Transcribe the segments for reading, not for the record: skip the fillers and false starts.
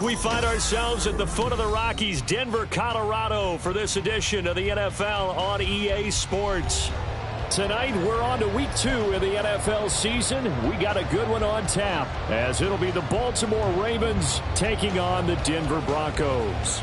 We find ourselves at the foot of the Rockies, Denver, Colorado, for this edition of the NFL on EA Sports. Tonight, we're on to week 2 of the NFL season. We got a good one on tap, as it'll be the Baltimore Ravens taking on the Denver Broncos.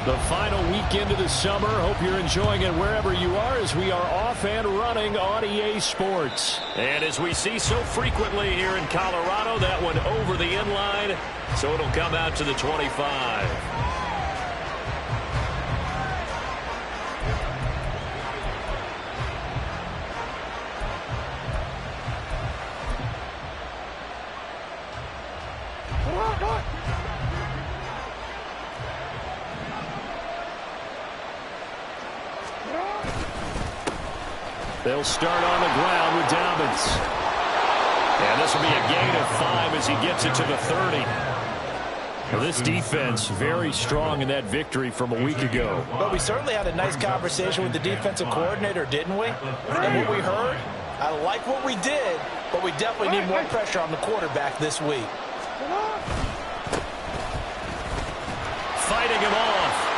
The final weekend of the summer. Hope you're enjoying it wherever you are as we are off and running on EA Sports. And as we see so frequently here in Colorado, that one over the inline, so it'll come out to the 25. They'll start on the ground with Dobbins. And this will be a gain of 5 as he gets it to the 30. Well, this defense very strong in that victory from a week ago. But we certainly had a nice conversation with the defensive coordinator, didn't we? And what we heard, I like what we did, but we definitely need more pressure on the quarterback this week. Fighting him off.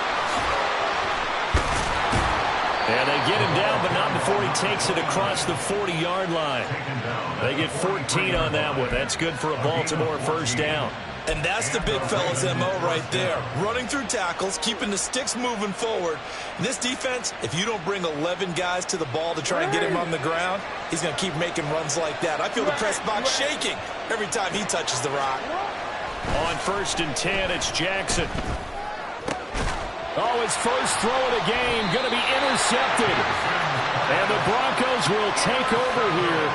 And they get him down, but not before he takes it across the 40-yard line. They get 14 on that one. That's good for a Baltimore first down. And that's the big fella's MO right there. Running through tackles, keeping the sticks moving forward. This defense, if you don't bring 11 guys to the ball to try and get him on the ground, he's going to keep making runs like that. I feel the press box shaking every time he touches the rock. On 1st and 10, it's Jackson. Oh, his first throw of the game going to be intercepted. And the Broncos will take over here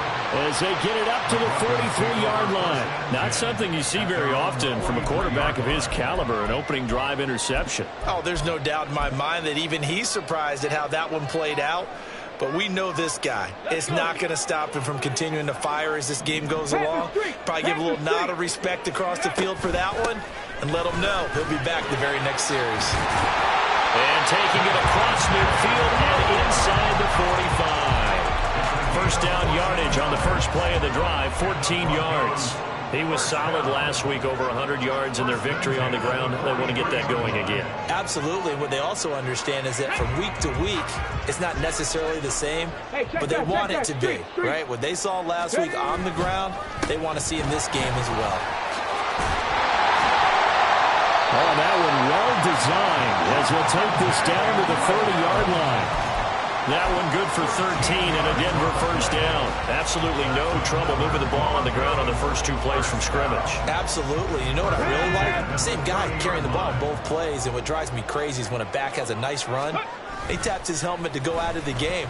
as they get it up to the 43-yard line. Not something you see very often from a quarterback of his caliber, an opening drive interception. Oh, there's no doubt in my mind that even he's surprised at how that one played out. But we know this guy. It's not going to stop him from continuing to fire as this game goes along. Probably give a little nod of respect across the field for that one and let him know he'll be back the very next series. And taking it across midfield and inside the 45. First down yardage on the first play of the drive, 14 yards. He was solid last week, over 100 yards in their victory on the ground. They want to get that going again. Absolutely. What they also understand is that from week to week, it's not necessarily the same, but they want it to be, right? What they saw last week on the ground, they want to see in this game as well. Oh, that one well designed as he'll take this down to the 30-yard line. That one good for 13 and a Denver first down. Absolutely no trouble moving the ball on the ground on the first 2 plays from scrimmage. Absolutely. You know what I really like? Same guy carrying the ball in both plays, and what drives me crazy is when a back has a nice run, He taps his helmet to go out of the game.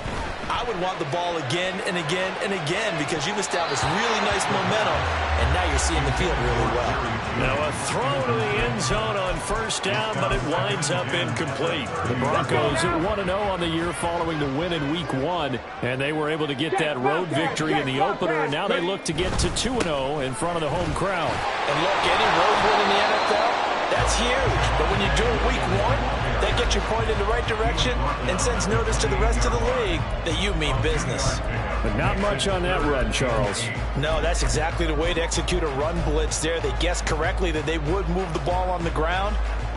I would want the ball again and again and again because you've established really nice momentum, and now you're seeing the field really well. Now a throw to the end zone on first down, but it winds up incomplete. The Broncos 1-0 on the year following the win in Week 1, and they were able to get that road victory in the opener, and now they look to get to 2-0 in front of the home crowd. And look, any road win in the NFL, that's huge. But when you do it Week 1, that gets you pointed in the right direction and sends notice to the rest of the league that you mean business. But not much on that run, Charles. No, that's exactly the way to execute a run blitz there. They guessed correctly that they would move the ball on the ground,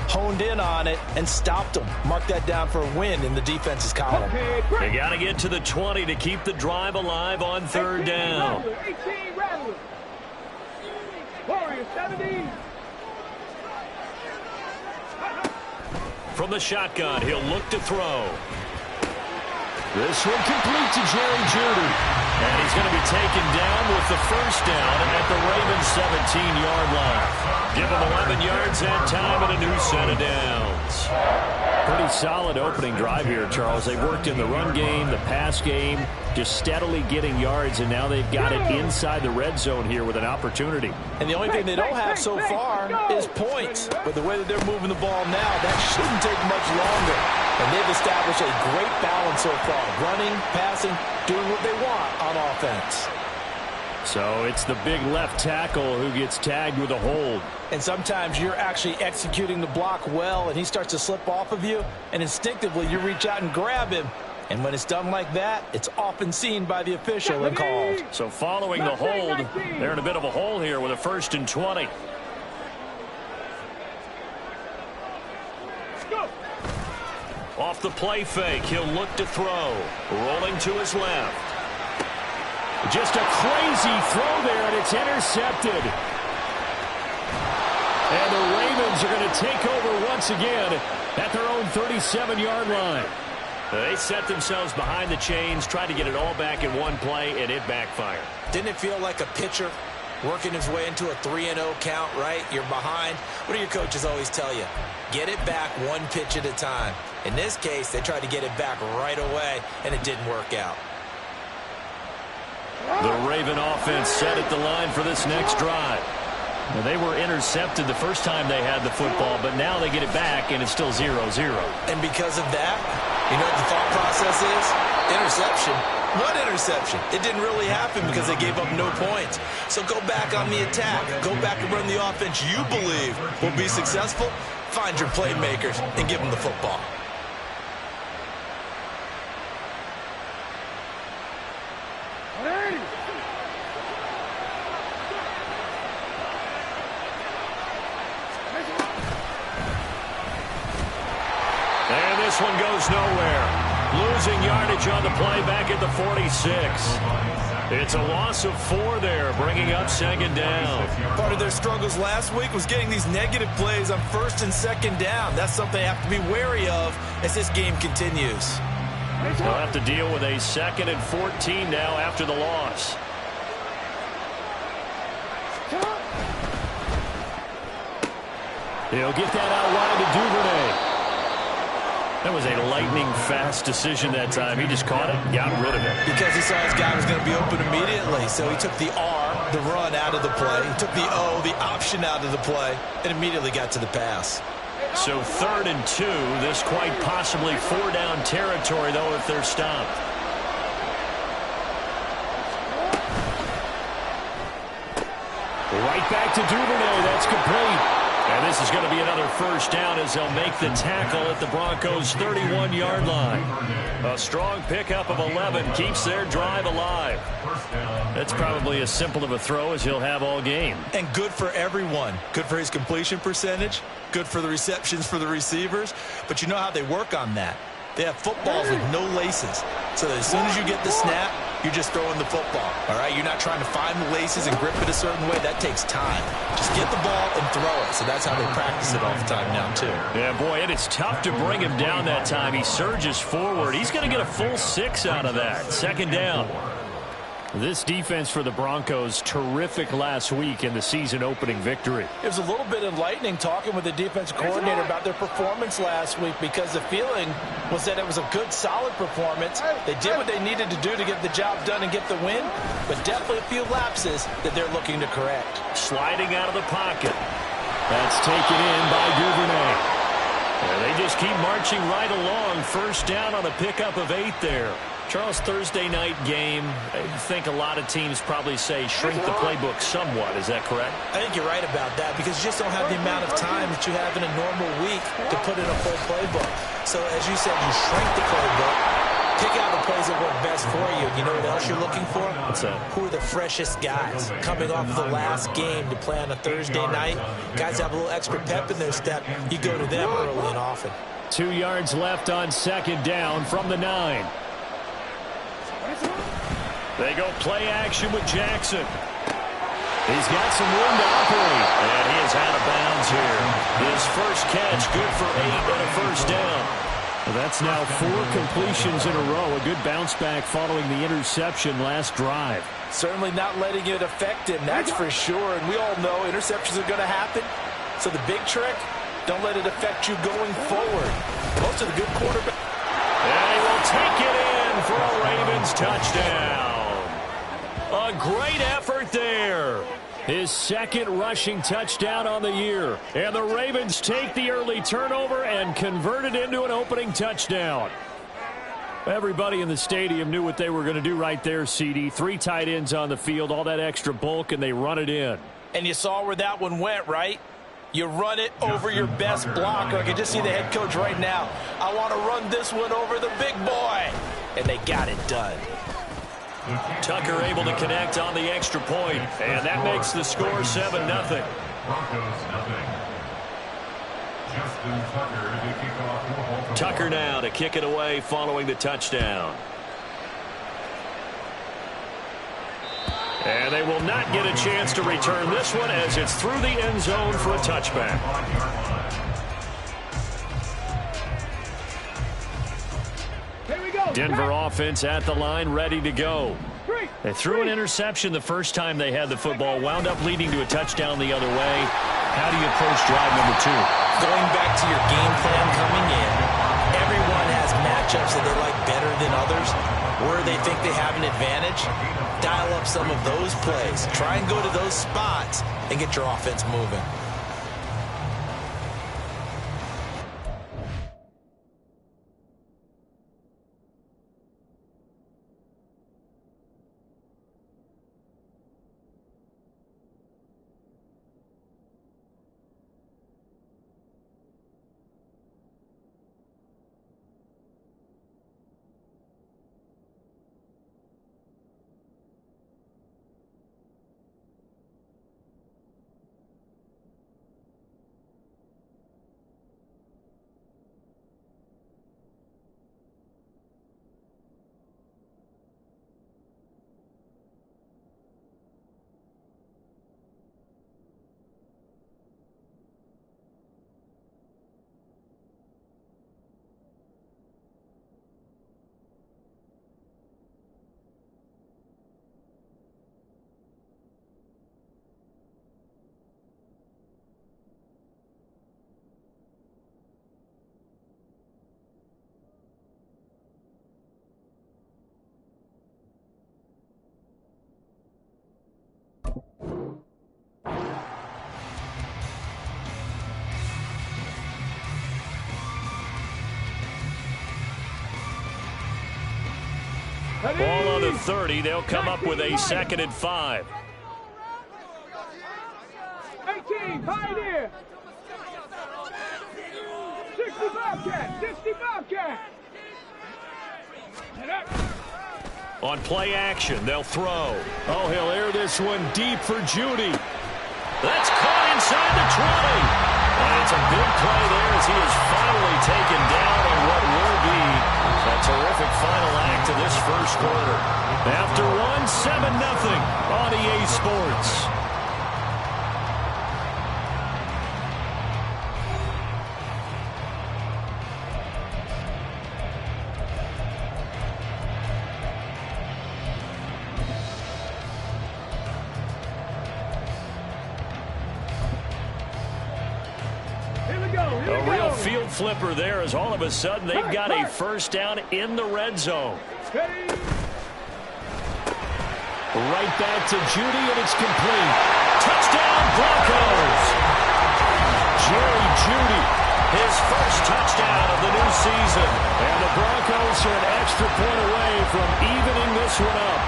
honed in on it, and stopped them. Mark that down for a win in the defense's column. They got to get to the 20 to keep the drive alive on third down. 18 Rattler. Warriors 70. From the shotgun, he'll look to throw. This one complete to Jerry Jeudy. And he's going to be taken down with the first down at the Ravens' 17-yard line. Give him 11 yards that time and a new set of downs. Pretty solid opening drive here, Charles. They've worked in the run game, the pass game, just steadily getting yards, and now they've got it inside the red zone here with an opportunity. And the only thing they don't have so far is points. But the way that they're moving the ball now, that shouldn't take much longer. And they've established a great balance so far. Running, passing, doing what they want on offense. So it's the big left tackle who gets tagged with a hold. And sometimes you're actually executing the block well, and he starts to slip off of you, and instinctively you reach out and grab him. And when it's done like that, it's often seen by the official and called. So following the hold, they're in a bit of a hole here with a 1st and 20. Off the play fake, he'll look to throw. Rolling to his left. Just a crazy throw there, and it's intercepted. And the Ravens are going to take over once again at their own 37-yard line. They set themselves behind the chains, tried to get it all back in one play, and it backfired. Didn't it feel like a pitcher working his way into a 3-0 count, right? You're behind. What do your coaches always tell you? Get it back one pitch at a time. In this case, they tried to get it back right away, and it didn't work out. The Raven offense set at the line for this next drive. Well, they were intercepted the first time they had the football, but now they get it back, and it's still 0-0. And because of that, you know what the thought process is? Interception. What interception? It didn't really happen because they gave up no points. So go back on the attack. Go back and run the offense you believe will be successful. Find your playmakers and give them the football. And this one goes nowhere. Losing yardage on the play back at the 46. It's a loss of 4 there, bringing up 2nd down. Part of their struggles last week was getting these negative plays on 1st and 2nd down. That's something they have to be wary of as this game continues. They'll have to deal with a 2nd and 14 now after the loss. He'll get that out wide to Duvernay. That was a lightning-fast decision that time. He just caught it and got rid of it. Because he saw his guy was going to be open immediately. So he took the R, the run, out of the play. He took the O, the option, out of the play, and immediately got to the pass. So 3rd and 2. This quite possibly 4-down territory, though, if they're stopped. Right back to Duvernay. That's complete. And this is going to be another 1st down as they'll make the tackle at the Broncos' 31-yard line. A strong pickup of 11 keeps their drive alive. That's probably as simple of a throw as he'll have all game. And good for everyone. Good for his completion percentage. Good for the receptions for the receivers. But you know how they work on that. They have footballs with no laces. So that as soon as you get the snap, you're just throwing the football. All right? You're not trying to find the laces and grip it a certain way. That takes time. Just get the ball and throw it. So that's how they practice it all the time now, too. Yeah, boy, and it's tough to bring him down that time. He surges forward. He's going to get a full 6 out of that. 2nd down. This defense for the Broncos, terrific last week in the season-opening victory. It was a little bit enlightening talking with the defensive coordinator about their performance last week, because the feeling was that it was a good, solid performance. They did what they needed to do to get the job done and get the win, but definitely a few lapses that they're looking to correct. Sliding out of the pocket. That's taken in by Duvernay. And they just keep marching right along. First down on a pickup of 8 there. Charles, Thursday night game, I think a lot of teams probably say shrink the playbook somewhat. Is that correct? I think you're right about that, because you just don't have the amount of time that you have in a normal week to put in a full playbook. So as you said, you shrink the playbook, pick out the plays that work best for you. You know what else you're looking for? What's that? Who are the freshest guys coming off of the last game to play on a Thursday night? Guys have a little extra pep in their step. You go to them early and often. 2 yards left on second down from the 9. They go play action with Jackson. He's got some room to operate. And he is out of bounds here. His first catch, good for 8 and a first down. Well, that's now 4 completions in a row. A good bounce back following the interception last drive. Certainly not letting it affect him, that's for sure. And we all know interceptions are going to happen. So the big trick, don't let it affect you going forward. Most of the good quarterback. And he will take it in for a Ravens touchdown. A great effort there. His second rushing touchdown on the year. And the Ravens take the early turnover and convert it into an opening touchdown. Everybody in the stadium knew what they were going to do right there, CD. 3 tight ends on the field, all that extra bulk, and they run it in. And you saw where that one went, right? You run it over your best blocker. I can just see the head coach right now. I want to run this one over the big boy. And they got it done. Tucker able to connect on the extra point, and that makes the score 7-0. Tucker now to kick it away following the touchdown. And they will not get a chance to return this one as it's through the end zone for a touchback. Denver offense at the line, ready to go. They threw an interception the first time they had the football, wound up leading to a touchdown the other way. How do you approach drive number 2? Going back to your game plan coming in, everyone has matchups that they like better than others. Where they think they have an advantage, dial up some of those plays. Try and go to those spots and get your offense moving. Ball on the 30. They'll come up with a 2nd and 5. 18, Pioneer. 65 cat, 65 cat. On play action, they'll throw. Oh, he'll air this one deep for Judy. That's caught inside the 20. And it's a big play there as he is finally taken down in what will be a terrific final act of this first quarter. After one, 7-0 on EA Sports. flipper there as all of a sudden they've got a first down in the red zone. Right back to Judy, and it's complete. Touchdown, Broncos! Jerry Judy, his first touchdown of the new season. And the Broncos are an extra point away from evening this one up.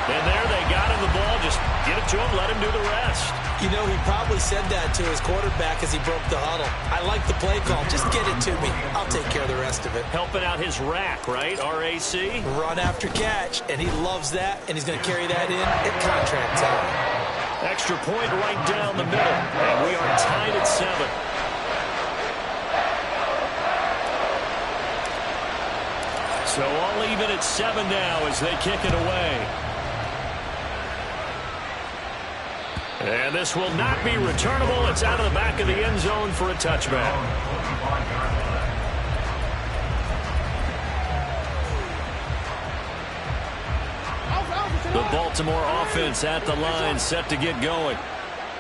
And there they got him the ball. Just get it to him, let him do the rest. You know, he probably said that to his quarterback as he broke the huddle. I like the play call. Just get it to me. I'll take care of the rest of it. Helping out his rack, right? RAC? Run after catch, and he loves that, and he's going to carry that in at contract time. Extra point right down the middle, and we are tied at 7. So all even at 7 now as they kick it away. And this will not be returnable. It's out of the back of the end zone for a touchback. The Baltimore offense at the line, set to get going.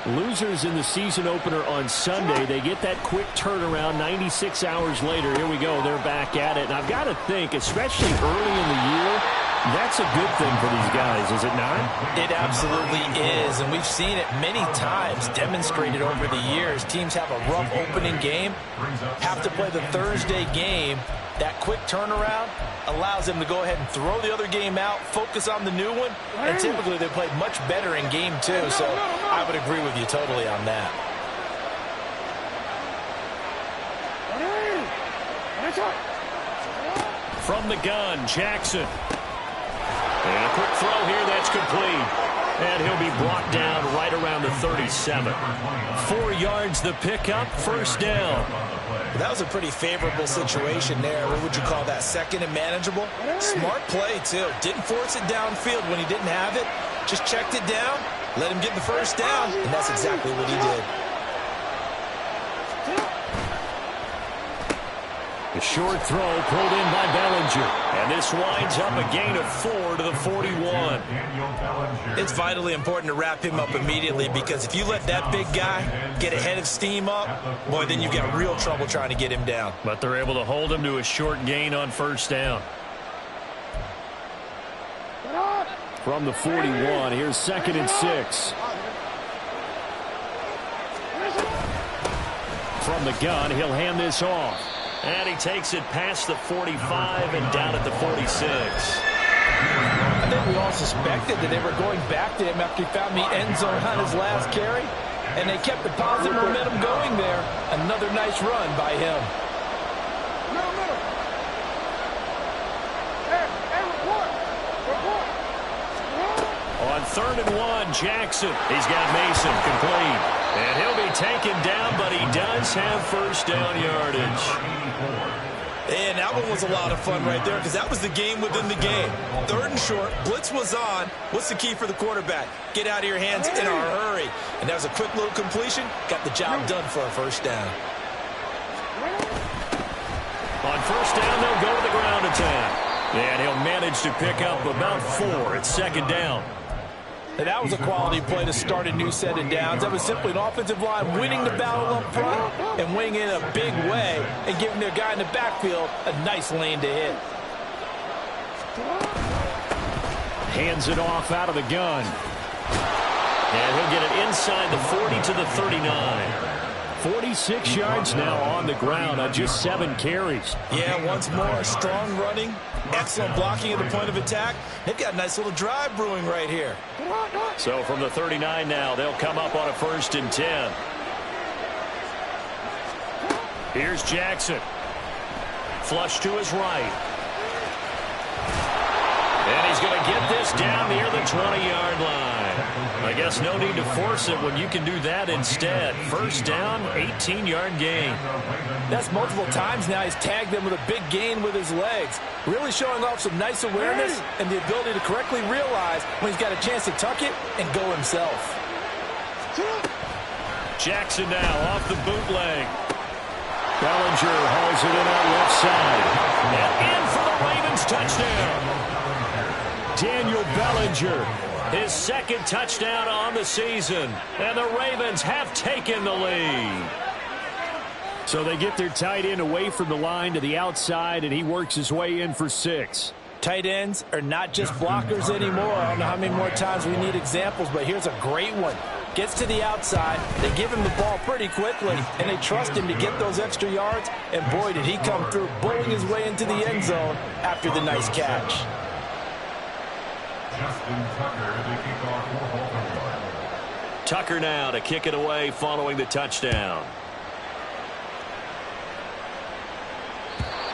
Losers in the season opener on Sunday. They get that quick turnaround 96 hours later. Here we go. They're back at it. And I've got to think, especially early in the year, that's a good thing for these guys, is it not? It absolutely is, and we've seen it many times demonstrated over the years. Teams have a rough opening game, have to play the Thursday game. That quick turnaround allows them to go ahead and throw the other game out, focus on the new one, and typically they play much better in game 2, so I would agree with you totally on that. From the gun, Jackson. And a quick throw here, that's complete. And he'll be brought down right around the 37. 4 yards the pickup, first down. That was a pretty favorable situation there. What would you call that? Second and manageable? Smart play, too. Didn't force it downfield when he didn't have it. Just checked it down, let him get the first down, and that's exactly what he did. A short throw pulled in by Bellinger. And this winds up a gain of 4 to the 41. It's vitally important to wrap him up immediately because if you let that big guy get a head of steam up, boy, then you've got real trouble trying to get him down. But they're able to hold him to a short gain on first down. From the 41, here's 2nd and 6. From the gun, he'll hand this off. And he takes it past the 45 and down at the 46. I think we all suspected that they were going back to him after he found the end zone on his last carry. And they kept the positive momentum going there. Another nice run by him. On 3rd and 1, Jackson. He's got Mason complete. And he'll be taken down, but he does have first down yardage. And that one was a lot of fun right there because that was the game within the game. 3rd and short, blitz was on. What's the key for the quarterback? Get out of your hands in a hurry. And that was a quick little completion. Got the job done for a first down. On first down, they'll go to the ground attack. And he'll manage to pick up about 4 at 2nd down. And that was a quality play to start a new set of downs. That was simply an offensive line winning the battle up front and winning it in a big way and giving their guy in the backfield a nice lane to hit. Hands it off out of the gun. And he'll get it inside the 40 to the 39. 46 yards now on the ground on just 7 carries. Yeah, once more, strong running, excellent blocking at the point of attack. They've got a nice little drive brewing right here. So from the 39 now, they'll come up on a 1st and 10. Here's Jackson. Flush to his right. And he's going to get this down near the 20-yard line. I guess no need to force it when you can do that instead. First down, 18-yard gain. That's multiple times now he's tagged them with a big gain with his legs. Really showing off some nice awareness and the ability to correctly realize when he's got a chance to tuck it and go himself. Jackson now off the bootleg. Bellinger hauls it in on left side. And in for the Ravens touchdown. Daniel Bellinger, his 2nd touchdown on the season. And the Ravens have taken the lead. So they get their tight end away from the line to the outside, and he works his way in for 6. Tight ends are not just blockers anymore. I don't know how many more times we need examples, but here's a great one. Gets to the outside, they give him the ball pretty quickly, and they trust him to get those extra yards, and boy, did he come through, bullying his way into the end zone after the nice catch. Tucker now to kick it away following the touchdown.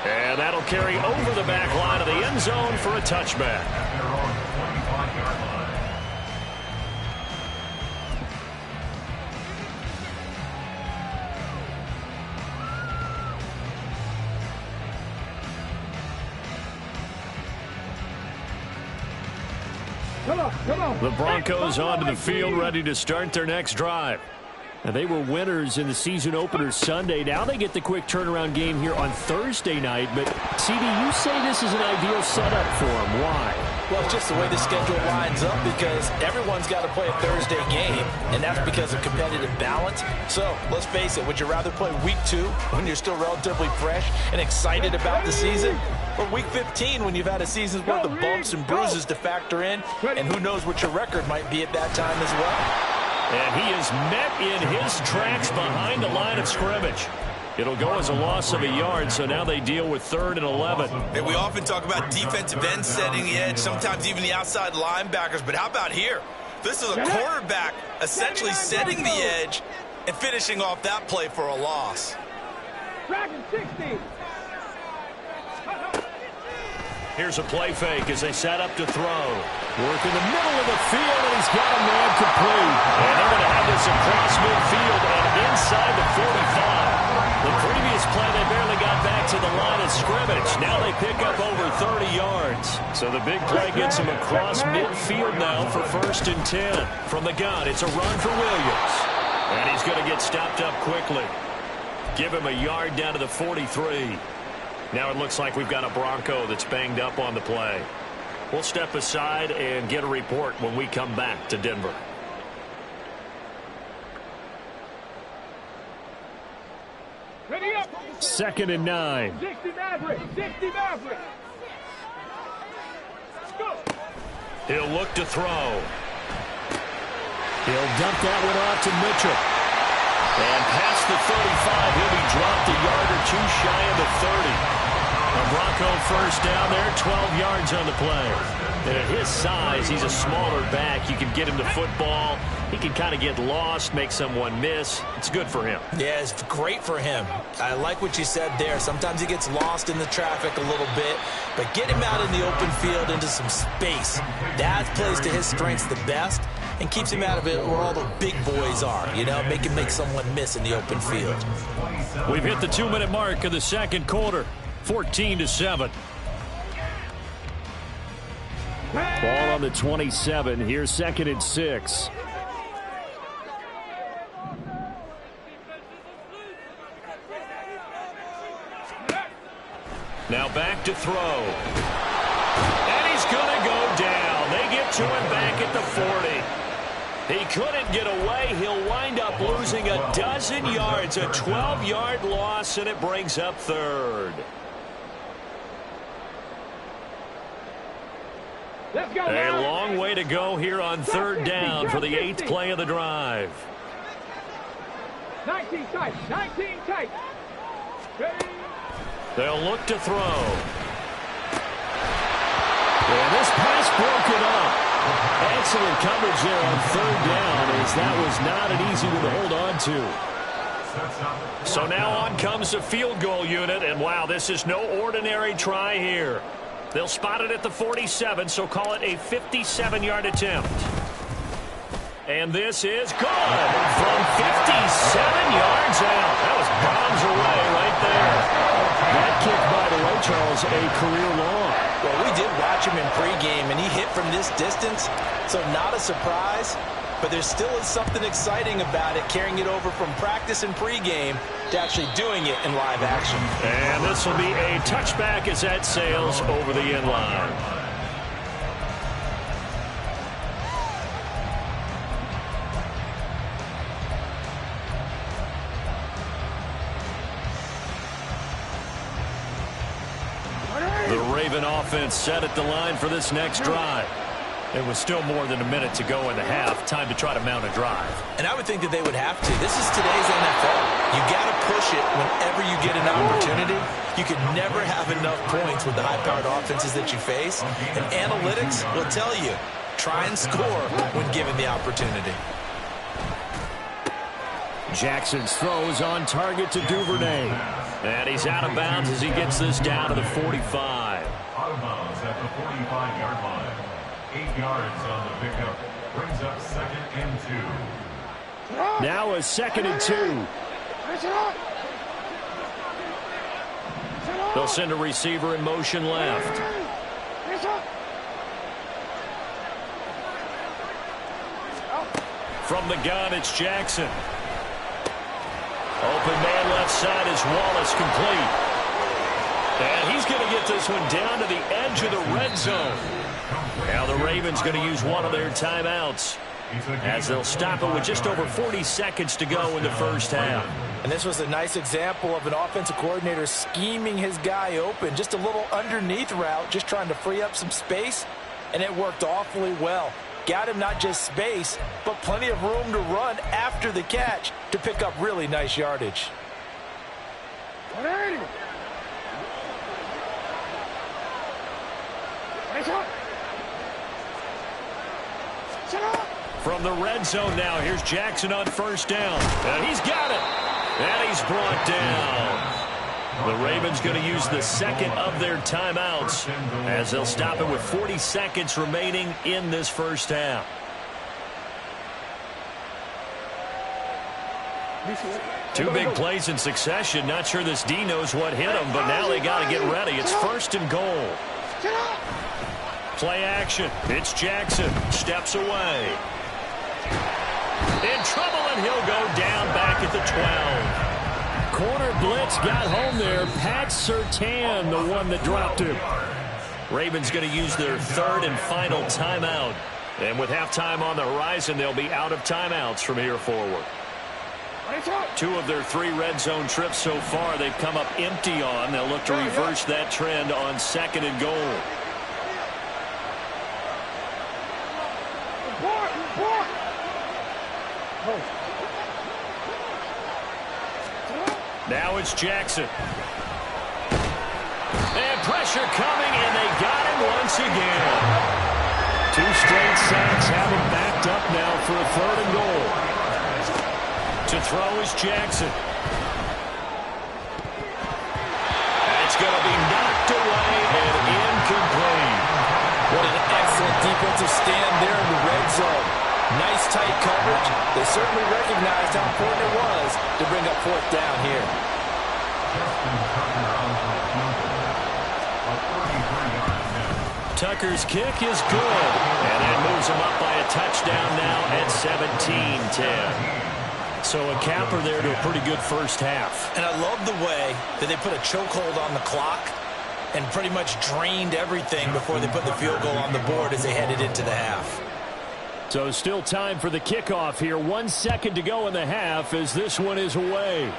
And that'll carry over the back line of the end zone for a touchback. Come on. The Broncos onto the field, ready to start their next drive. And they were winners in the season opener Sunday. Now they get the quick turnaround game here on Thursday night. But, CD, you say this is an ideal setup for them. Why? Well, it's just the way the schedule lines up because everyone's got to play a Thursday game, and that's because of competitive balance. So, let's face it, would you rather play week 2 when you're still relatively fresh and excited about the season, or week 15 when you've had a season's worth of bumps and bruises to factor in, and who knows what your record might be at that time as well? And he is met in his tracks behind the line of scrimmage. It'll go as a loss of a yard, so now they deal with 3rd and 11. And we often talk about defensive ends setting the edge, sometimes even the outside linebackers, but how about here? This is a quarterback essentially setting the edge and finishing off that play for a loss. Dragon 60. Here's a play fake as they set up to throw. Work in the middle of the field, and he's got a man complete. And they're going to have this across midfield and inside the 45. The previous play, they barely got back to the line of scrimmage. Now they pick up over 30 yards. So the big play gets him across midfield now for 1st and 10. From the gun, it's a run for Williams. And he's going to get stopped up quickly. Give him a yard down to the 43. Now it looks like we've got a Bronco that's banged up on the play. We'll step aside and get a report when we come back to Denver. Ready up. 2nd and 9. 60 Maverick. 60 Maverick. Go. He'll look to throw. He'll dump that one off to Mitchell. And past the 35, he'll be dropped a yard or two shy of the 30. A Bronco first down there, 12 yards on the play. And at his size, he's a smaller back. You can get him the football. He can kind of get lost, make someone miss. It's good for him. Yeah, it's great for him. I like what you said there. Sometimes he gets lost in the traffic a little bit, but get him out in the open field into some space. That plays to his strengths the best and keeps him out of it where all the big boys are, you know, make someone miss in the open field. We've hit the 2-minute mark of the second quarter, 14-7. Ball on the 27. Here's 2nd and 6. Now back to throw. And he's going to go down. They get to him back at the 40. He couldn't get away. He'll wind up losing a dozen yards, a 12-yard loss, and it brings up 3rd. Let's go. A long way to go here on 3rd down for the 8th play of the drive. 19 tight. 19 tight. Ready. They'll look to throw. And this pass broken up. Excellent coverage there on 3rd down, as that was not an easy one to hold on to. So now on comes the field goal unit, and wow, this is no ordinary try here. They'll spot it at the 47, so call it a 57-yard attempt. And this is good from 57 yards out. That was bombs away right there. That kick, by the way, Charles, a career long. Well, we did watch him in pregame, and he hit from this distance, so not a surprise. But there still is something exciting about it, carrying it over from practice and pregame to actually doing it in live action. And this will be a touchback as that sails over the end line. Raven offense set at the line for this next drive. It was still more than a minute to go in the half. Time to try to mount a drive. And I would think that they would have to. This is today's NFL. You got to push it whenever you get an opportunity. You could never have enough points with the high-powered offenses that you face. And analytics will tell you, try and score when given the opportunity. Jackson's throws on target to Duvernay. And he's out of bounds as he gets this down to the 45. Out of bounds at the 45-yard line. 8 yards on the pickup. Brings up 2nd and 2. Now a 2nd and 2. They'll send a receiver in motion left. From the gun, it's Jackson. Open man left side is Wallace, complete. And he's going to get this one down to the edge of the red zone. Now the Ravens going to use one of their timeouts as they'll stop it with just over 40 seconds to go in the first half. And this was a nice example of an offensive coordinator scheming his guy open. Just a little underneath route, just trying to free up some space, and it worked awfully well. Got him not just space, but plenty of room to run after the catch to pick up really nice yardage. From the red zone now, here's Jackson on first down. And he's got it. And he's brought down. The Ravens going to use the second of their timeouts as they'll stop it with 40 seconds remaining in this first half. Two big plays in succession. Not sure this D knows what hit him, but now they got to get ready. It's 1st and goal. Play action. It's Jackson. Steps away. In trouble, and he'll go down back at the 12. Corner blitz got home there. Pat Surtain, the one that dropped him. Ravens going to use their 3rd and final timeout. And with halftime on the horizon, they'll be out of timeouts from here forward. 2 of their 3 red zone trips so far they've come up empty on. They'll look to reverse that trend on 2nd and goal. Now it's Jackson. And pressure coming, and they got him once again. 2 straight sacks have him backed up now for a 3rd and goal. To throw is Jackson. And it's going to be knocked away and incomplete. What an excellent defensive stand there in the red zone. Nice tight coverage. They certainly recognized how important it was to bring up 4th down here. Tucker's kick is good. And that moves him up by a touchdown now at 17-10. So a capper there to a pretty good first half. And I love the way that they put a chokehold on the clock and pretty much drained everything before they put the field goal on the board as they headed into the half. So still time for the kickoff here. 1 second to go in the half as this one is away.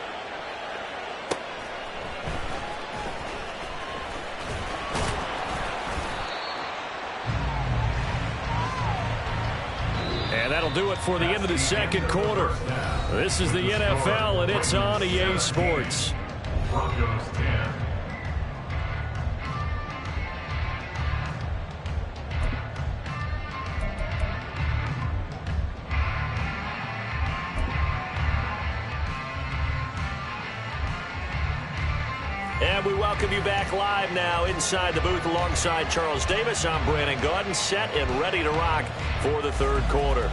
And that'll do it for the end of the second quarter. This is the NFL, and it's on EA Sports. Broncos 10. And we welcome you back live now inside the booth alongside Charles Davis. I'm Brandon Gaudin, set and ready to rock for the 3rd quarter.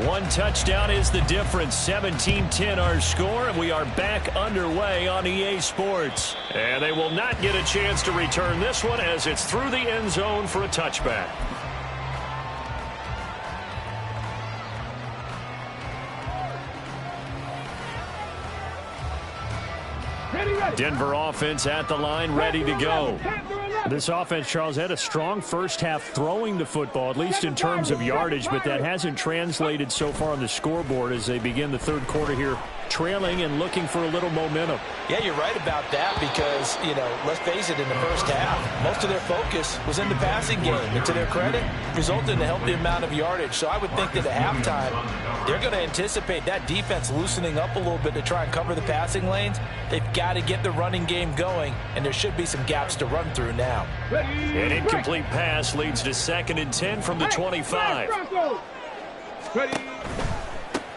One touchdown is the difference. 17-10 our score, and we are back underway on EA Sports. And they will not get a chance to return this one as it's through the end zone for a touchback. Denver offense at the line, ready to go. This offense, Charles, had a strong first half throwing the football, at least in terms of yardage, but that hasn't translated so far on the scoreboard as they begin the 3rd quarter here trailing and looking for a little momentum. Yeah, you're right about that because, let's face it, in the first half, most of their focus was in the passing game. And to their credit, resulted in a healthy amount of yardage. So I would think that at halftime, they're going to anticipate that defense loosening up a little bit to try and cover the passing lanes. They've got to get the running game going, and there should be some gaps to run through now. An incomplete pass leads to 2nd and 10 from the 25.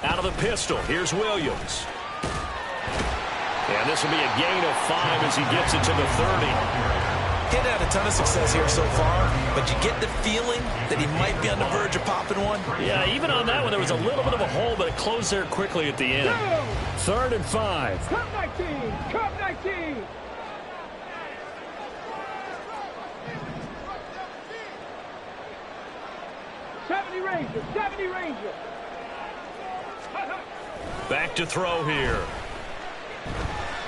Out of the pistol, here's Williams. And this will be a gain of 5 as he gets it to the 30. He hadn't had a ton of success here so far, but you get the feeling that he might be on the verge of popping one. Yeah, even on that one, there was a little bit of a hole, but it closed there quickly at the end. 3rd and 5. Come 19! Come 19! Ranger! 70 Ranger! Back to throw here.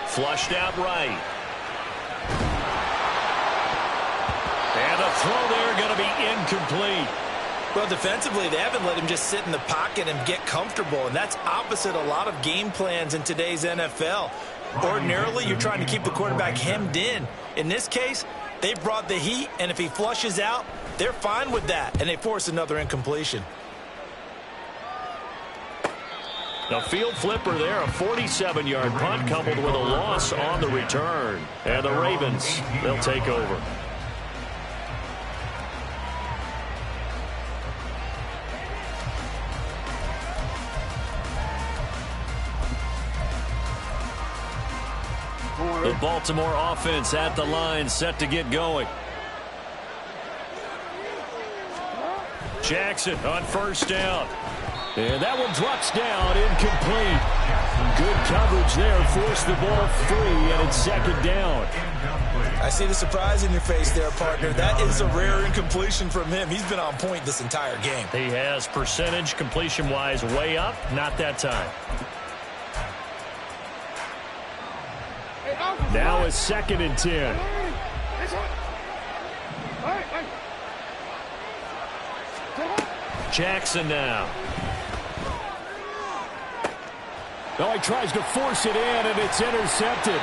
Flushed out right. And a throw there going to be incomplete. Well, defensively, they haven't let him just sit in the pocket and get comfortable, and that's opposite a lot of game plans in today's NFL. Ordinarily, you're trying to keep the quarterback hemmed in. In this case, they brought the heat, and if he flushes out, they're fine with that, and they force another incompletion. A field flipper there, a 47-yard punt coupled with a loss on the return. And the Ravens, they'll take over. The Baltimore offense at the line, set to get going. Jackson on 1st down. And that one drops down, incomplete. Good coverage there, forced the ball free, and it's 2nd down. I see the surprise in your face there, partner. That is a rare incompletion from him. He's been on point this entire game. He has percentage, completion-wise, way up. Not that time. Now it's 2nd and 10. Jackson now. Oh, he tries to force it in, and it's intercepted.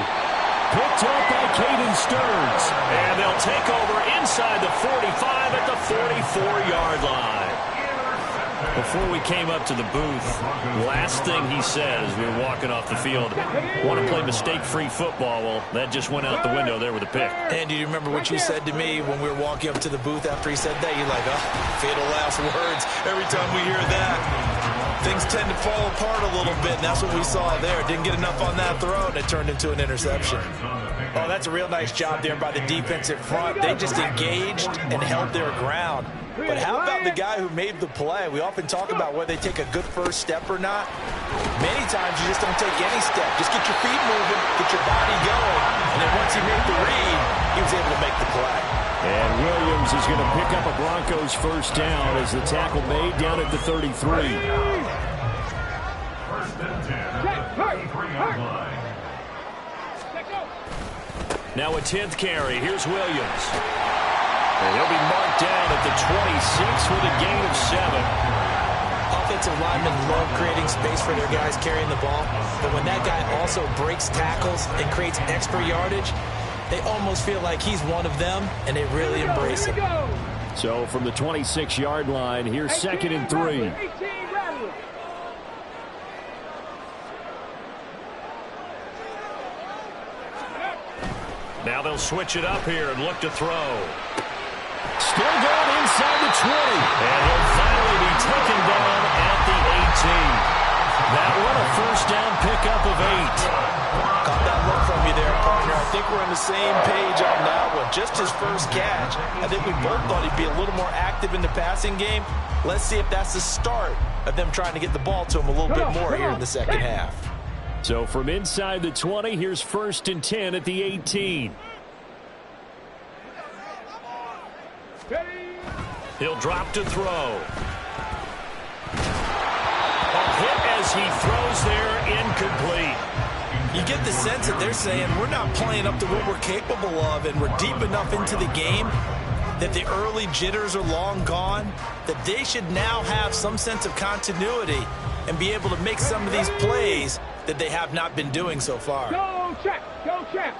Picked up by Caden Stearns. And they'll take over inside the 45 at the 44-yard line. Before we came up to the booth, last thing he said as we were walking off the field, want to play mistake-free football. Well, that just went out the window there with a pick. And do you remember what you said to me when we were walking up to the booth after he said that? You're like, oh, fatal last words. Every time we hear that, things tend to fall apart a little bit, and that's what we saw there. Didn't get enough on that throw, and it turned into an interception. Oh, that's a real nice job there by the defensive front. They just engaged and held their ground. But how about the guy who made the play? We often talk about whether they take a good first step or not. Many times you just don't take any step. Just get your feet moving, get your body going, and then once he made the read, he was able to make the play. And Williams is going to pick up a Broncos 1st down as the tackle made down at the 33. 1st and 10, 33-yard line. Now a 10th carry. Here's Williams. And he'll be marked down at the 26 with a gain of 7. Offensive linemen love creating space for their guys carrying the ball, but when that guy also breaks tackles and creates extra yardage, they almost feel like he's one of them, and they really embrace him. So from the 26-yard line, here's 2nd and 3. Now they'll switch it up here and look to throw. Still going inside the 20. And he'll finally be taken down at the 18. That one a 1st down pickup of 8. Got that look from you there, partner. I think we're on the same page on that one. Just his first catch. I think we both thought he'd be a little more active in the passing game. Let's see if that's the start of them trying to get the ball to him a little bit more here in the second half. So from inside the 20, here's 1st and 10 at the 18. He'll drop to throw. A hit as he throws there, incomplete. You get the sense that they're saying we're not playing up to what we're capable of, and we're deep enough into the game that the early jitters are long gone, that they should now have some sense of continuity. and be able to make some of these plays that they have not been doing so far. Go check. Go check.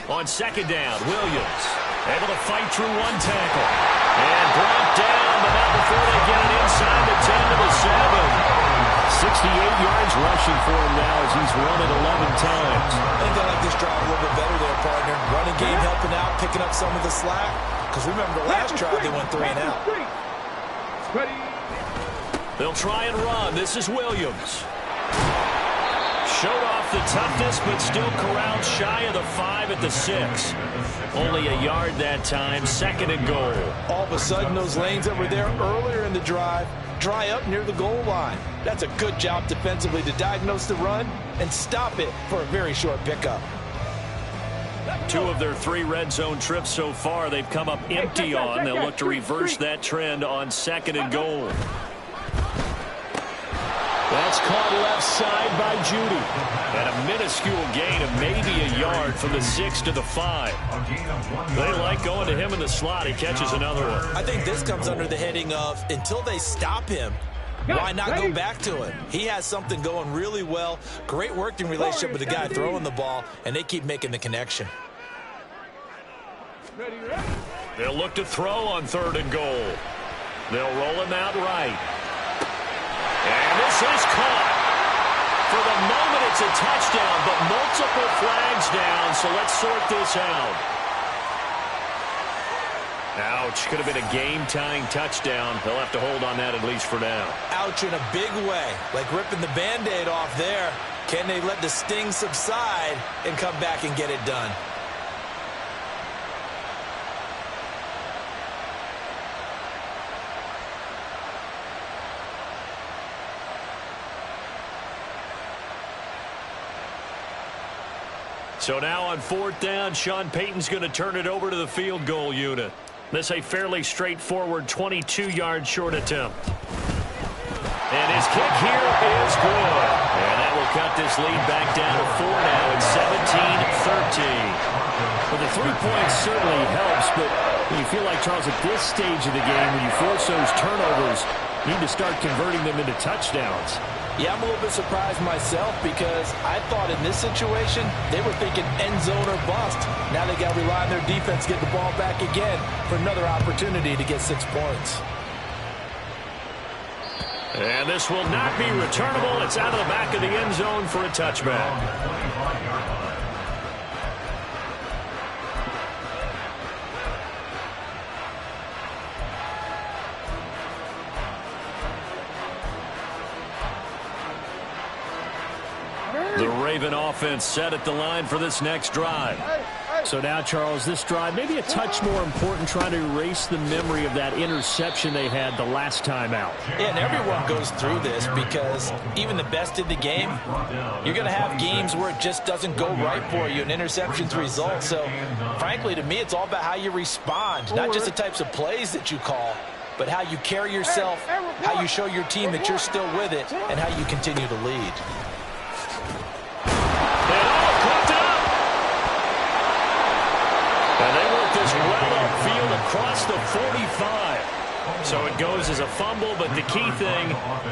On second down, Williams able to fight through one tackle. And brought down, but not before they get it inside the 10 to the 7. 68 yards rushing for him now as he's run it 11 times. I think they like this drive a little bit better there, partner. Running game helping out, picking up some of the slack. Because remember, the last drive they went 3 and out. Ready. They'll try and run. This is Williams. Showed off the toughness, but still corralled shy of the 5 at the 6. Only a yard that time, second and goal. All of a sudden, those lanes that were there earlier in the drive dry up near the goal line. That's a good job defensively to diagnose the run and stop it for a very short pickup. 2 of their 3 red zone trips so far they've come up empty on. They'll look to reverse that trend on second and goal. That's caught left side by Judy. And a minuscule gain of maybe a yard from the 6 to the 5. They like going to him in the slot. He catches another one. I think this comes under the heading of until they stop him, why not go back to him? He has something going really well. Great working relationship with the guy throwing the ball, and they keep making the connection. They'll look to throw on third and goal. They'll roll him out right. And this is caught. For the moment, it's a touchdown, but multiple flags down, so let's sort this out. Ouch. Could have been a game-tying touchdown. They'll have to hold on that at least for now. Ouch in a big way, like ripping the Band-Aid off there. Can they let the sting subside and come back and get it done? So now on fourth down, Sean Payton's going to turn it over to the field goal unit. This a fairly straightforward 22-yard short attempt. And his kick here is good. And that will cut this lead back down to 4 now at 17-13. Well, the 3 points certainly helps, but you feel like, Charles, at this stage of the game, when you force those turnovers, you need to start converting them into touchdowns. Yeah, I'm a little bit surprised myself because I thought in this situation they were thinking end zone or bust. Now they got to rely on their defense to get the ball back again for another opportunity to get 6 points. And this will not be returnable. It's out of the back of the end zone for a touchback. The Raven offense set at the line for this next drive. So now, Charles, this drive maybe a touch more important, trying to erase the memory of that interception they had the last time out. Yeah, and everyone goes through this because even the best in the game, you're going to have games where it just doesn't go right for you, and interceptions result. So, frankly, to me, it's all about how you respond, not just the types of plays that you call, but how you carry yourself, how you show your team that you're still with it, and how you continue to lead. And they work this well upfield across the 45. So it goes as a fumble, but the key thing,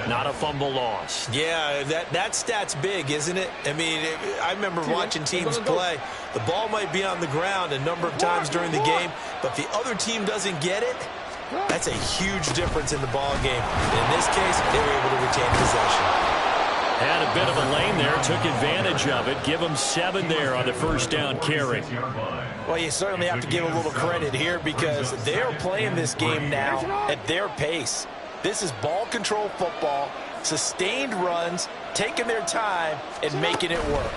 not a fumble loss. Yeah, that stat's big, isn't it? I mean, I remember watching teams play. The ball might be on the ground a number of times during the game, but if the other team doesn't get it, that's a huge difference in the ball game. In this case, they were able to retain possession. Had a bit of a lane there, took advantage of it. Give them 7 there on the first down carry. Well, you certainly have to give a little credit here because they're playing this game now at their pace. This is ball control football, sustained runs, taking their time, and making it work.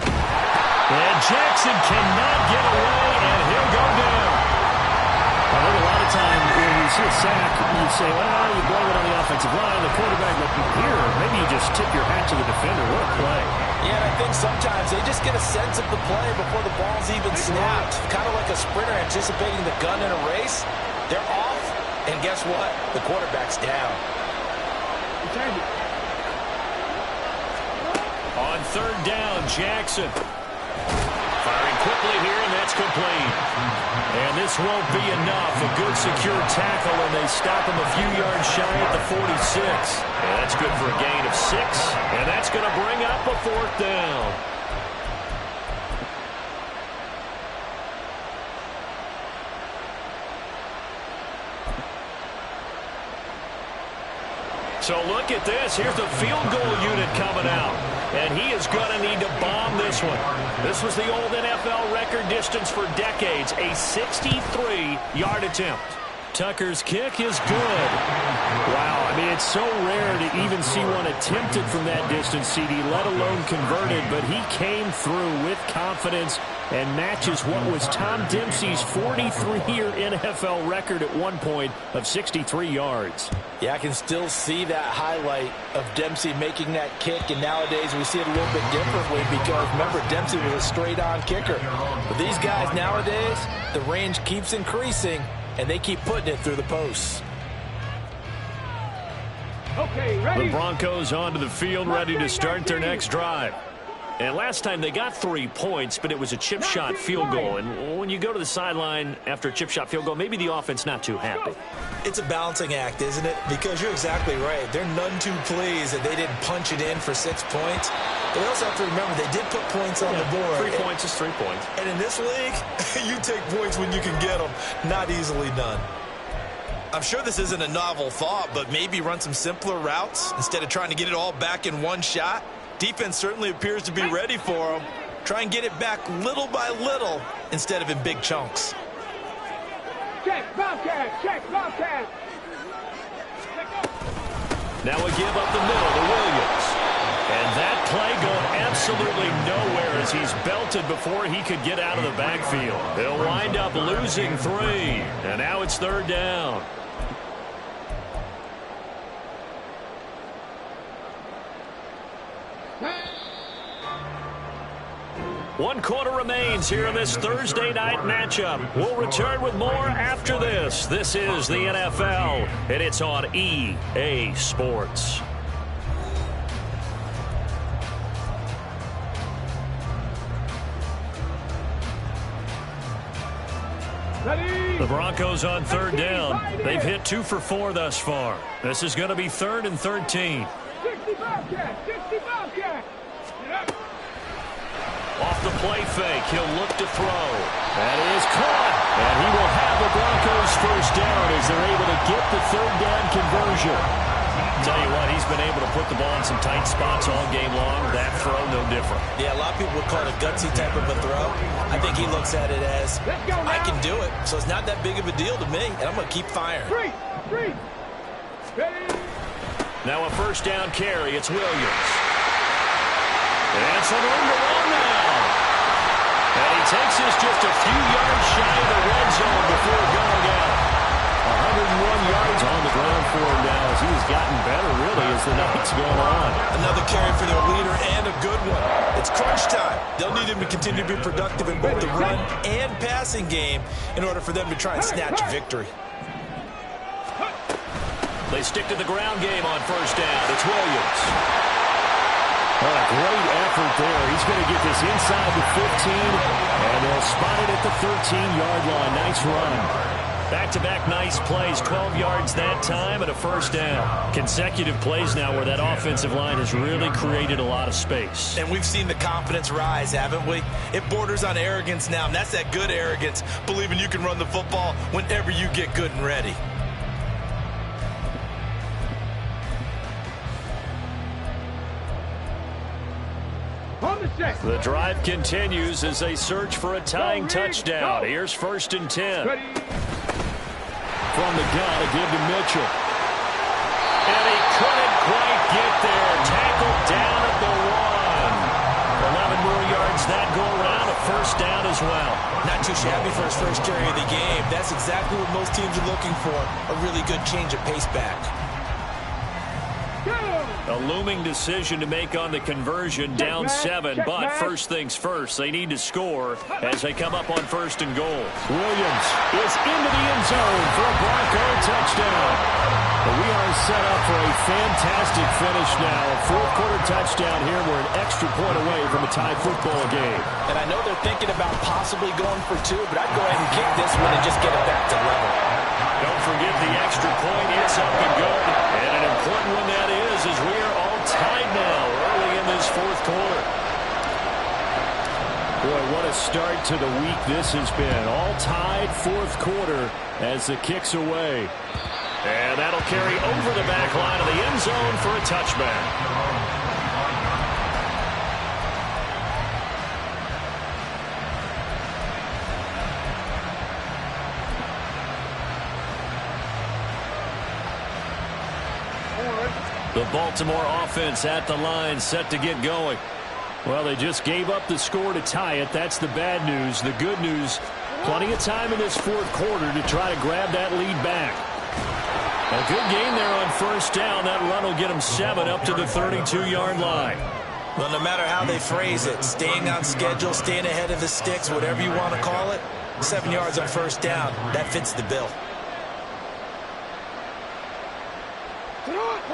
And Jackson cannot get away, and he'll go down. I think a lot of times when you see a sack, you say, well, you blame it on the offensive line, the quarterback, but here, maybe you just tip your hat to the defender. What a play. Yeah, and I think sometimes they just get a sense of the play before the ball's even snapped. Kind of like a sprinter anticipating the gun in a race. They're off, and guess what? The quarterback's down. On third down, Jackson. Firing quickly here, and that's complete. And this won't be enough. A good secure tackle, and they stop him a few yards shy at the 46. And that's good for a gain of 6. And that's going to bring up a 4th down. So look at this. Here's the field goal unit coming out. And he is going to need to bomb this one. This was the old NFL record distance for decades, a 63-yard attempt. Tucker's kick is good. Wow, I mean, it's so rare to even see one attempted from that distance, CD, let alone converted. But he came through with confidence and matches what was Tom Dempsey's 43-year NFL record at one point of 63 yards. Yeah, I can still see that highlight of Dempsey making that kick, and nowadays we see it a little bit differently because, remember, Dempsey was a straight-on kicker. But these guys nowadays, the range keeps increasing, and they keep putting it through the posts. Okay, ready? The Broncos onto the field, ready to start their next drive. And last time they got 3 points, but it was a chip shot field goal. And when you go to the sideline after a chip shot field goal, maybe the offense not too happy. It's a balancing act, isn't it? Because you're exactly right. They're none too pleased that they didn't punch it in for 6 points. But they also have to remember they did put points on the board. 3 points is 3 points. And in this league, you take points when you can get them. Not easily done. I'm sure this isn't a novel thought, but maybe run some simpler routes instead of trying to get it all back in one shot. Defense certainly appears to be ready for them. Try and get it back little by little instead of in big chunks. Check, Bobcat, check, Bobcat. Now a give up the middle to Williams. And that play going absolutely nowhere as he's belted before he could get out of the backfield. They'll wind up losing 3. And now it's 3rd down. One quarter remains here in this Thursday night matchup. We'll return with more after this. This is the NFL, and it's on EA Sports. Ready? The Broncos on 3rd down. They've hit 2 for 4 thus far. This is going to be 3rd and 13. 60 Bobcat, 60 Bobcat. Get up. Off the play fake, he'll look to throw. That is caught. And he will have the Broncos 1st down as they're able to get the 3rd down conversion. Tell you what, he's been able to put the ball in some tight spots all game long. That throw, no different. Yeah, a lot of people would call it a gutsy type of a throw. I think he looks at it as, I can do it, so it's not that big of a deal to me, and I'm going to keep firing. 3. Ready? Now a 1st down carry. It's Williams. And some room to run now. And he takes us just a few yards shy of the red zone before going out. 101 yards on the ground for him now as he's gotten better, really, as the night's gone on. Another carry for their leader and a good one. It's crunch time. They'll need him to continue to be productive in both the run and passing game in order for them to try and snatch victory. They stick to the ground game on 1st down. It's Williams. What a great effort there. He's going to get this inside the 15, and they'll spot it at the 13-yard line. Nice run. Back-to-back nice plays, 12 yards that time and a 1st down. Consecutive plays now where that offensive line has really created a lot of space. And we've seen the confidence rise, haven't we? It borders on arrogance now, and that's that good arrogance, believing you can run the football whenever you get good and ready. The drive continues as they search for a tying touchdown. Here's 1st and 10. Ready? From the gun, a give to Mitchell. And he couldn't quite get there. Tackled down at the 1. 11 more yards that go around. A 1st down as well. Not too shabby for his 1st carry of the game. That's exactly what most teams are looking for. A really good change of pace back. A looming decision to make on the conversion, down 7, but first things first, they need to score as they come up on 1st and goal. Williams is into the end zone for a Bronco touchdown. But we are set up for a fantastic finish now. A fourth-quarter touchdown here. We're an extra point away from a tie football game. And I know they're thinking about possibly going for two, but I'd go ahead and kick this one and just get it back to level. Don't forget the extra point. It's up and good. And an important one that is, as we are all tied now early in this fourth quarter. Boy, what a start to the week this has been. All tied fourth quarter as the kick's away. And that'll carry over the back line of the end zone for a touchback. The Baltimore offense at the line, set to get going. Well, they just gave up the score to tie it. That's the bad news. The good news, plenty of time in this fourth quarter to try to grab that lead back. A good game there on first down. That run will get them 7 up to the 32-yard line. Well, no matter how they phrase it, staying on schedule, staying ahead of the sticks, whatever you want to call it, 7 yards on first down, that fits the bill.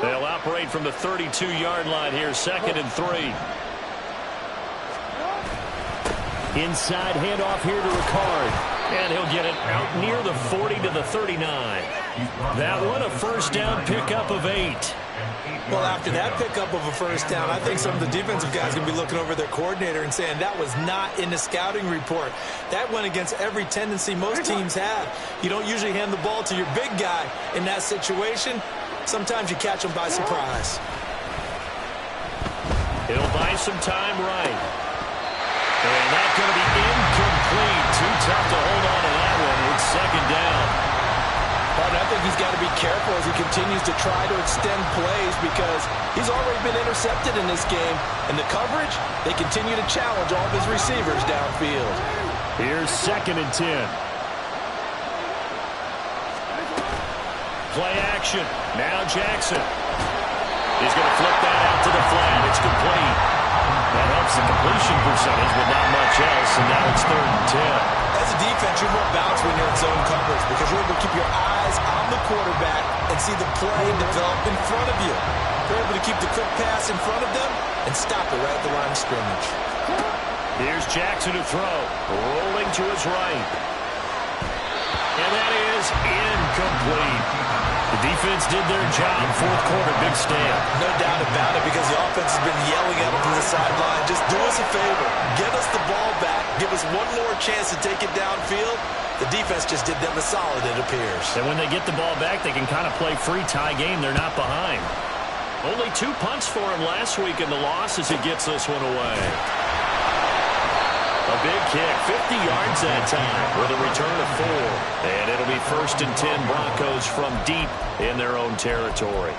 They'll operate from the 32-yard line here, 2nd and 3. Inside handoff here to Ricard. And he'll get it out near the 40 to the 39. That one, a first down pickup of 8. Well, after that pickup of a first down, I think some of the defensive guys are going to be looking over their coordinator and saying that was not in the scouting report. That went against every tendency most teams have. You don't usually hand the ball to your big guy in that situation. Sometimes you catch them by surprise. He'll buy some time right. And that's going to be incomplete. Too tough to hold on to that one. It's 2nd down. But I think he's got to be careful as he continues to try to extend plays because he's already been intercepted in this game. And the coverage, they continue to challenge all of his receivers downfield. Here's 2nd and 10. Play action. Now Jackson. He's going to flip that out to the flat. It's complete. That helps the completion percentage, but not much else. And now it's 3rd and 10. As a defense, you're more balanced when you're in zone coverage because you're able to keep your eyes on the quarterback and see the play develop in front of you. They're able to keep the quick pass in front of them and stop it right at the line of scrimmage. Here's Jackson to throw. Rolling to his right. And that is incomplete. The defense did their job. Fourth quarter, big stand. No doubt about it because the offense has been yelling at them from the sideline. Just do us a favor. Get us the ball back. Give us one more chance to take it downfield. The defense just did them a solid, it appears. And when they get the ball back, they can kind of play free tie game. They're not behind. Only 2 punts for him last week in the loss as he gets this one away. A big kick, 50 yards that time with a return of 4. And it'll be 1st and 10 Broncos from deep in their own territory.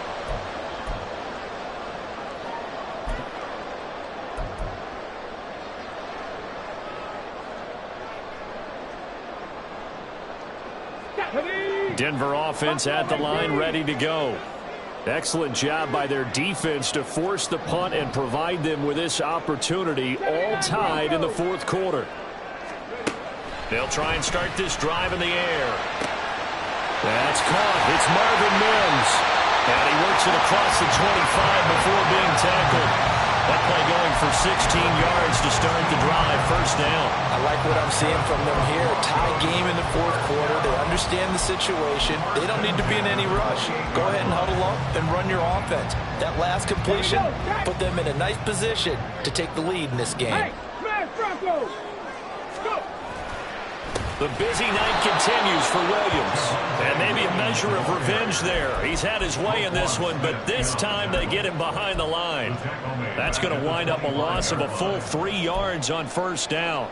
Denver offense at the line, ready to go. Excellent job by their defense to force the punt and provide them with this opportunity, all tied in the fourth quarter. They'll try and start this drive in the air. That's caught. It's Marvin Mims. And he works it across the 25 before being tackled. That play going for 16 yards to start the drive. First down. I like what I'm seeing from them here. Tie game in the fourth quarter. They understand the situation. They don't need to be in any rush. Go ahead and huddle up and run your offense. That last completion put them in a nice position to take the lead in this game. Hey, smash Broncos! Go! The busy night continues for Williams. And maybe a measure of revenge there. He's had his way in this one, but this time they get him behind the line. That's going to wind up a loss of a full 3 yards on first down.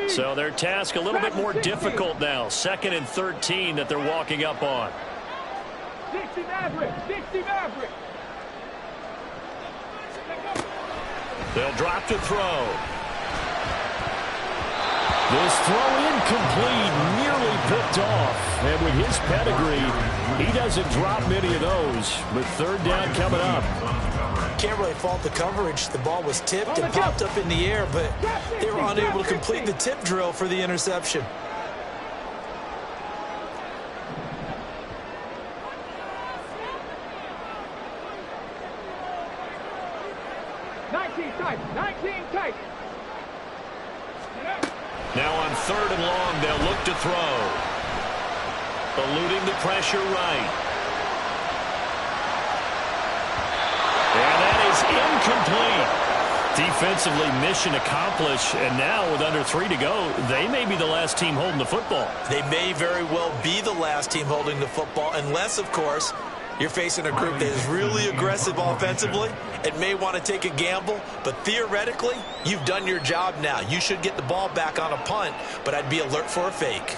So their task a little bit more difficult now. 2nd and 13 that they're walking up on. 60 Maverick! 60 Maverick! They'll drop to throw. This throw incomplete, nearly picked picked off. And with his pedigree, he doesn't drop many of those. But third down coming up. Can't really fault the coverage. The ball was tipped and popped up in the air, but they were unable to complete the tip drill for the interception. Now on third and long, they'll look to throw. Eluding the pressure right. And that is incomplete. Defensively, mission accomplished. And now with under 3 to go, they may be the last team holding the football. They may very well be the last team holding the football, unless, of course, you're facing a group that is really aggressive offensively and may want to take a gamble, but theoretically, you've done your job now. You should get the ball back on a punt, but I'd be alert for a fake.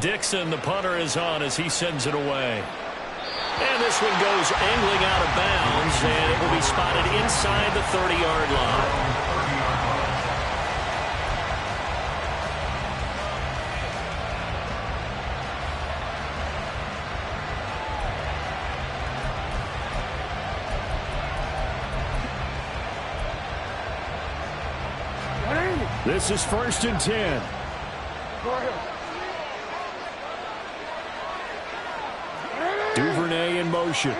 Dixon, the punter, is on as he sends it away. And this one goes angling out of bounds, and it will be spotted inside the 30-yard line. This is 1st and 10. Duvernay in motion.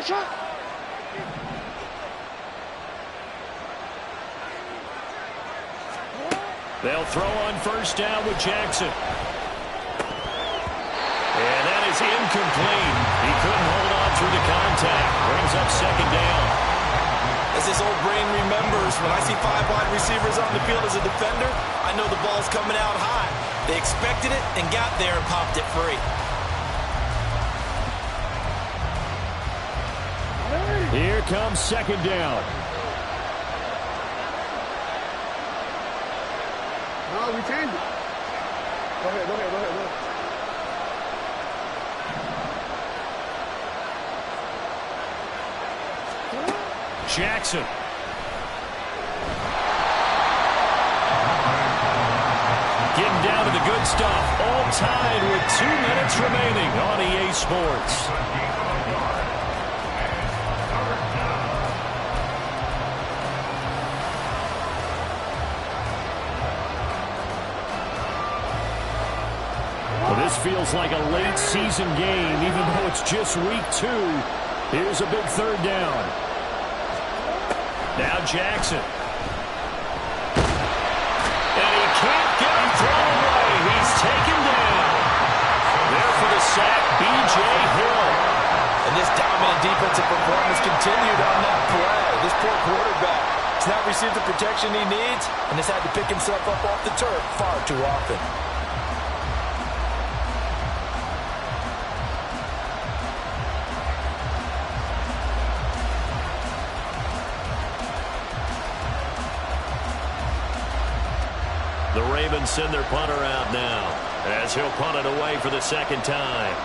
They'll throw on 1st down with Jackson. And that is incomplete. He couldn't hold on through the contact. Brings up 2nd down. As this old brain remembers, when I see 5 wide receivers on the field as a defender, I know the ball's coming out high. They expected it and got there and popped it free. Here comes 2nd down. No, we changed it. Go ahead. Jackson. Getting down to the good stuff. All tied with 2 minutes remaining on EA Sports. Well, this feels like a late season game, even though it's just week 2. Here's a big 3rd down. Now Jackson. And he can't get him thrown away. He's taken down. There for the sack, B.J. Hill. And this dominant defensive performance continued on that play. This poor quarterback has not received the protection he needs and has had to pick himself up off the turf far too often. The Ravens send their punter out now as he'll punt it away for the 2nd time.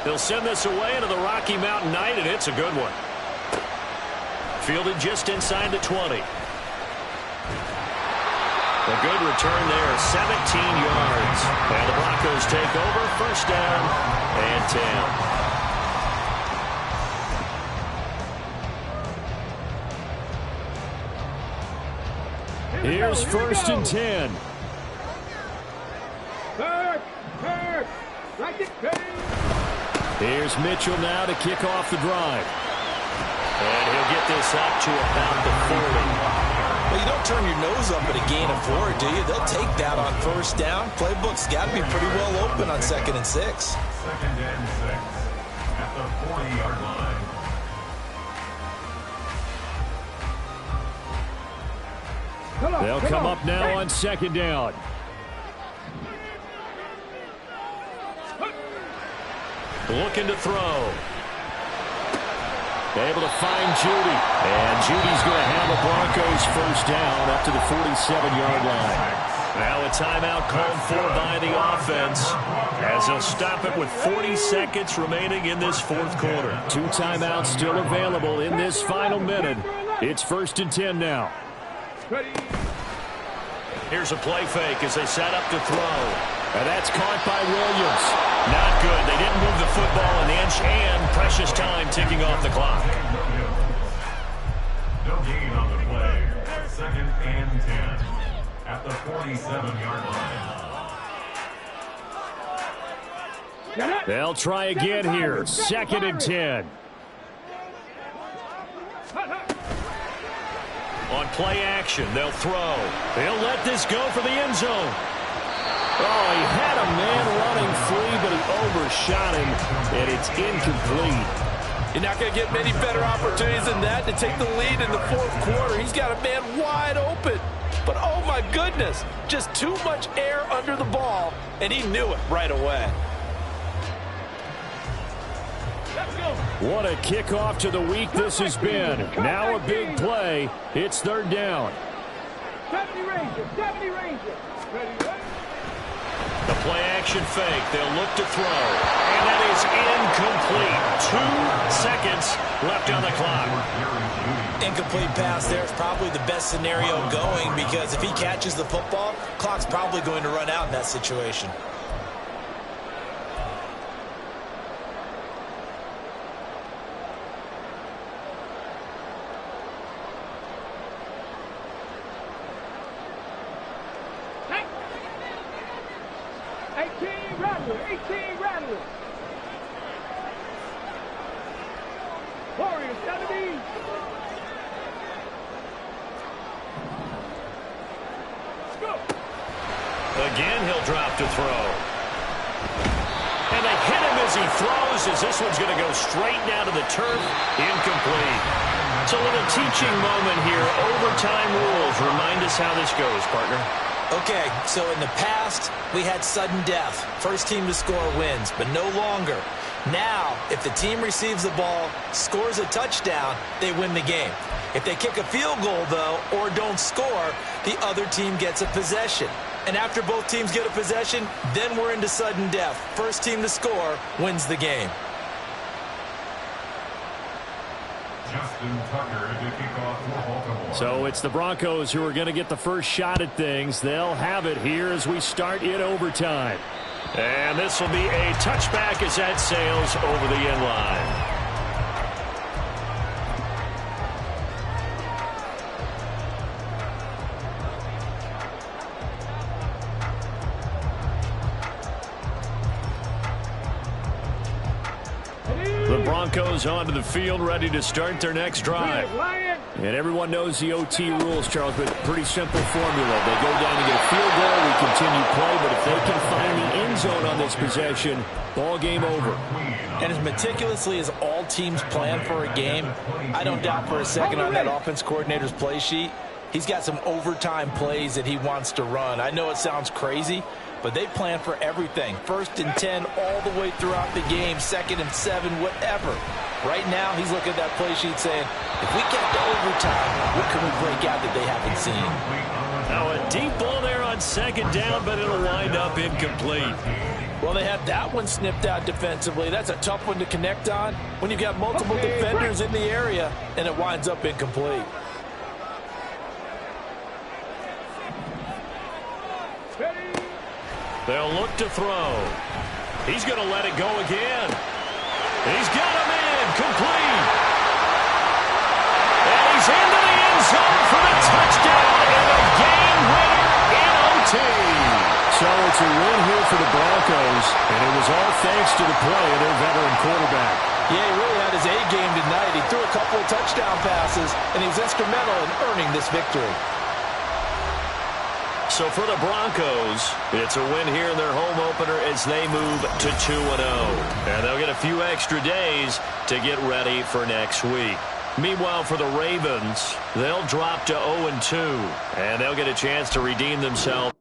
They'll send this away into the Rocky Mountain Night, and it's a good one. Fielded just inside the 20. A good return there, 17 yards. And the Broncos take over, 1st down and 10. Here's 1st and 10. Here's Mitchell now to kick off the drive. And he'll get this up to about the 40. Well, you don't turn your nose up at a gain of 4, do you? They'll take that on 1st down. Playbook's got to be pretty well open on 2nd and 6. 2nd and 6 at the 40-yard line. They'll come up now on 2nd down. Looking to throw. Able to find Judy. And Judy's going to have a Broncos 1st down up to the 47-yard line. Now a timeout called for by the offense as they'll stop it with 40 seconds remaining in this fourth quarter. 2 timeouts still available in this final minute. It's 1st and 10 now. Here's a play fake as they set up to throw. And that's caught by Williams. Not good. They didn't move the football an inch, and precious time ticking off the clock. No gain on the play. 2nd and 10 at the 47-yard line. They'll try again here. 2nd and 10. On play action, they'll throw. They'll let this go for the end zone. Oh, he had a man running free, but he overshot him, and it's incomplete. You're not going to get many better opportunities than that to take the lead in the fourth quarter. He's got a man wide open. But, oh, my goodness, just too much air under the ball, and he knew it right away. What a kickoff to the week this has been. Now a big play. It's 3rd down. 70 Rangers, 70 Rangers. The play action fake. They'll look to throw. And that is incomplete. 2 seconds left on the clock. Incomplete pass there is probably the best scenario going, because if he catches the football, clock's probably going to run out in that situation. Warriors, 70. Again, he'll drop to throw. And they hit him as he throws, as this one's going to go straight down to the turf. Incomplete. It's a little teaching moment here. Overtime rules. Remind us how this goes, partner. Okay, so in the past, we had sudden death. First team to score wins, but no longer. Now, if the team receives the ball, scores a touchdown, they win the game. If they kick a field goal, though, or don't score, the other team gets a possession. And after both teams get a possession, then we're into sudden death. First team to score wins the game. Justin Tucker to kick off for Baltimore. So it's the Broncos who are going to get the first shot at things. They'll have it here as we start in overtime. And this will be a touchback as that sails over the end line. The Broncos onto the field, ready to start their next drive. And everyone knows the OT rules, Charles, but pretty simple formula. They go down and get a field goal, we continue play, but if they can find the end zone on this possession, ball game over. And as meticulously as all teams plan for a game, I don't doubt for a second on that offense coordinator's play sheet, he's got some overtime plays that he wants to run. I know it sounds crazy, but they plan for everything. 1st and 10 all the way throughout the game, 2nd and 7, whatever. Right now, he's looking at that play sheet saying, if we get to overtime, what can we break out that they haven't seen? Now a deep ball there on 2nd down, but it'll wind up incomplete. Well, they had that one snipped out defensively. That's a tough one to connect on when you've got multiple defenders in the area, and it winds up incomplete. They'll look to throw. He's going to let it go again. He's got him in, complete. And he's into the end zone for the touchdown and a game winner in OT. So it's a win here for the Broncos, and it was all thanks to the play of their veteran quarterback. Yeah, he really had his A game tonight. He threw a couple of touchdown passes, and he was instrumental in earning this victory. So for the Broncos, it's a win here in their home opener as they move to 2-0. And they'll get a few extra days to get ready for next week. Meanwhile, for the Ravens, they'll drop to 0-2, and they'll get a chance to redeem themselves.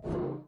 you